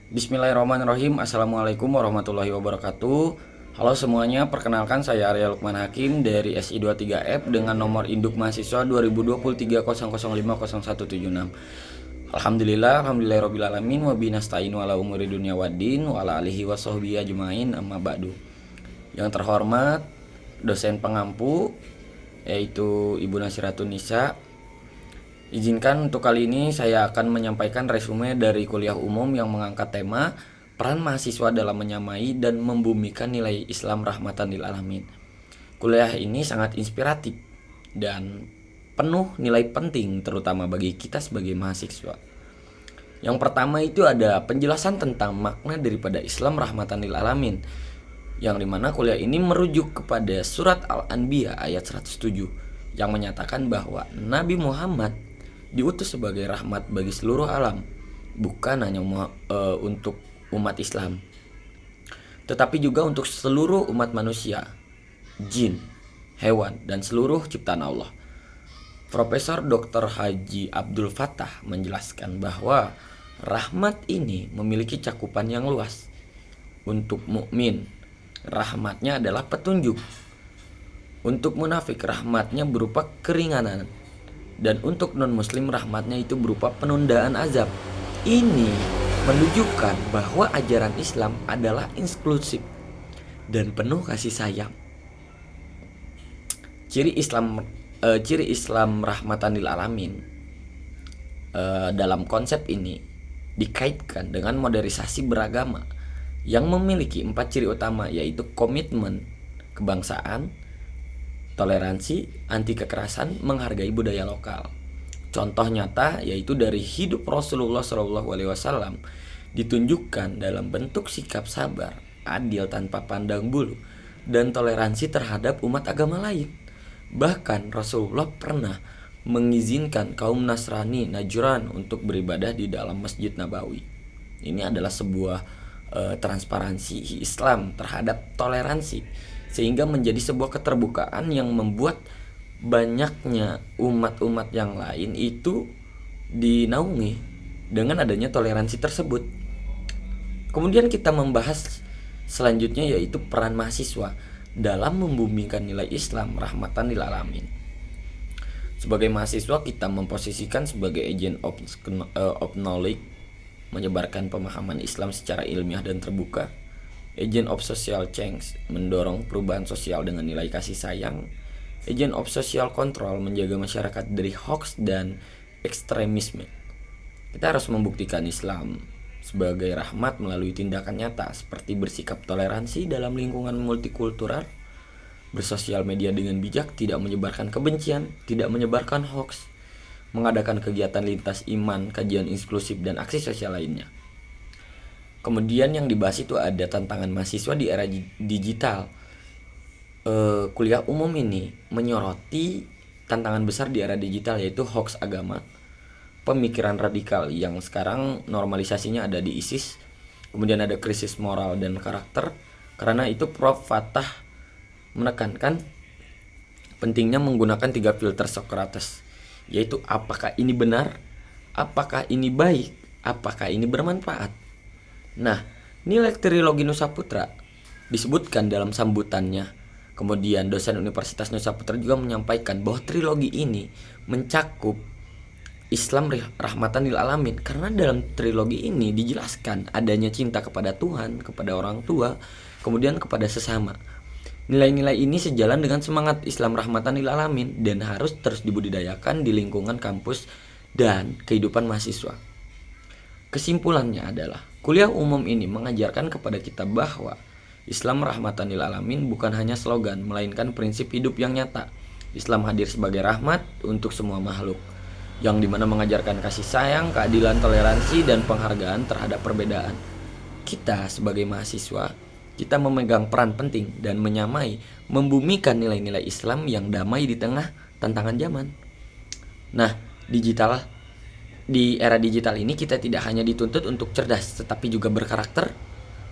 Bismillahirrahmanirrahim. Assalamualaikum warahmatullahi wabarakatuh. Halo semuanya, perkenalkan saya Arya Lukman Hakim dari SI23F dengan nomor induk mahasiswa 202300500176. Alhamdulillahirabbil wa binasta'inu ala umuri dunya waddin wa ala alihi washabbihi ajmain amma ba'du. Yang terhormat dosen pengampu yaitu Ibu Nasiratun Nisa. Izinkan untuk kali ini saya akan menyampaikan resume dari kuliah umum yang mengangkat tema peran mahasiswa dalam menyamai dan membumikan nilai Islam rahmatan lil alamin. Kuliah ini sangat inspiratif dan penuh nilai penting terutama bagi kita sebagai mahasiswa. Yang pertama itu ada penjelasan tentang makna daripada Islam rahmatan lil alamin, yang dimana kuliah ini merujuk kepada surat Al-Anbiya ayat 107 yang menyatakan bahwa Nabi Muhammad diutus sebagai rahmat bagi seluruh alam, bukan hanya untuk umat Islam, tetapi juga untuk seluruh umat manusia, jin, hewan, dan seluruh ciptaan Allah. Profesor Dr. Haji Abdul Fattah menjelaskan bahwa rahmat ini memiliki cakupan yang luas. Untuk mukmin, rahmatnya adalah petunjuk. Untuk munafik, rahmatnya berupa keringanan. Dan untuk non-muslim, rahmatnya itu berupa penundaan azab. Ini menunjukkan bahwa ajaran Islam adalah inklusif dan penuh kasih sayang. Ciri Islam rahmatan lil alamin dalam konsep ini dikaitkan dengan modernisasi beragama yang memiliki 4 ciri utama, yaitu komitmen kebangsaan, toleransi, anti kekerasan, menghargai budaya lokal. Contoh nyata yaitu dari hidup Rasulullah SAW ditunjukkan dalam bentuk sikap sabar, adil tanpa pandang bulu, dan toleransi terhadap umat agama lain. Bahkan Rasulullah pernah mengizinkan kaum Nasrani Najran untuk beribadah di dalam Masjid Nabawi. Ini adalah sebuah transparansi Islam terhadap toleransi, sehingga menjadi sebuah keterbukaan yang membuat banyaknya umat-umat yang lain itu dinaungi dengan adanya toleransi tersebut. Kemudian kita membahas selanjutnya yaitu peran mahasiswa dalam membumikan nilai Islam rahmatan lil alamin. Sebagai mahasiswa, kita memposisikan sebagai agent of knowledge, menyebarkan pemahaman Islam secara ilmiah dan terbuka. Agent of social change, mendorong perubahan sosial dengan nilai kasih sayang. Agent of social control, menjaga masyarakat dari hoax dan ekstremisme. Kita harus membuktikan Islam sebagai rahmat melalui tindakan nyata, seperti bersikap toleransi dalam lingkungan multikultural, bersosial media dengan bijak, tidak menyebarkan kebencian, tidak menyebarkan hoax, mengadakan kegiatan lintas iman, kajian inklusif, dan aksi sosial lainnya. Kemudian yang dibahas itu ada tantangan mahasiswa di era digital. Kuliah umum ini menyoroti tantangan besar di era digital, yaitu hoax agama, pemikiran radikal yang sekarang normalisasinya ada di ISIS. Kemudian ada krisis moral dan karakter. Karena itu Prof. Fattah menekankan pentingnya menggunakan 3 filter Socrates, yaitu apakah ini benar, apakah ini baik, apakah ini bermanfaat. Nah, nilai trilogi Nusa Putra disebutkan dalam sambutannya. Kemudian dosen Universitas Nusa Putra juga menyampaikan bahwa trilogi ini mencakup Islam rahmatan lil alamin, karena dalam trilogi ini dijelaskan adanya cinta kepada Tuhan, kepada orang tua, kemudian kepada sesama. Nilai-nilai ini sejalan dengan semangat Islam rahmatan lil alamin dan harus terus dibudidayakan di lingkungan kampus dan kehidupan mahasiswa. Kesimpulannya adalah kuliah umum ini mengajarkan kepada kita bahwa Islam rahmatan lil alamin bukan hanya slogan, melainkan prinsip hidup yang nyata. Islam hadir sebagai rahmat untuk semua makhluk, yang dimana mengajarkan kasih sayang, keadilan, toleransi, dan penghargaan terhadap perbedaan. Kita sebagai mahasiswa, kita memegang peran penting dan menyamai, membumikan nilai-nilai Islam yang damai di tengah tantangan zaman. Nah, di era digital ini kita tidak hanya dituntut untuk cerdas, tetapi juga berkarakter,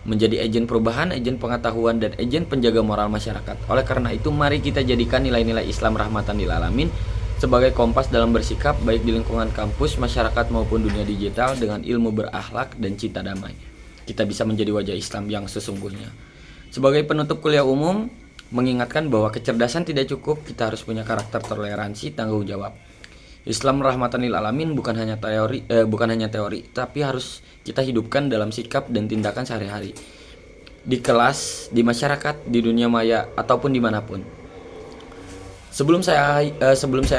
menjadi agen perubahan, agen pengetahuan, dan agen penjaga moral masyarakat. Oleh karena itu, mari kita jadikan nilai-nilai Islam rahmatan lil alamin sebagai kompas dalam bersikap baik di lingkungan kampus, masyarakat maupun dunia digital dengan ilmu berakhlak dan cinta damai. kita bisa menjadi wajah Islam yang sesungguhnya. Sebagai penutup kuliah umum, mengingatkan bahwa kecerdasan tidak cukup, kita harus punya karakter toleransi, tanggung jawab. Islam rahmatan lil alamin bukan hanya teori, tapi harus kita hidupkan dalam sikap dan tindakan sehari-hari. Di kelas, di masyarakat, di dunia maya, ataupun dimanapun. Sebelum saya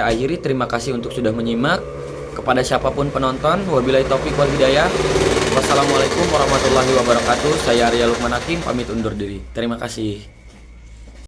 akhiri, terima kasih untuk sudah menyimak. Kepada siapapun penonton, wabillahi taufiq wal hidayah. Wassalamualaikum warahmatullahi wabarakatuh. Saya Arya Lukman Hakim, pamit undur diri. Terima kasih.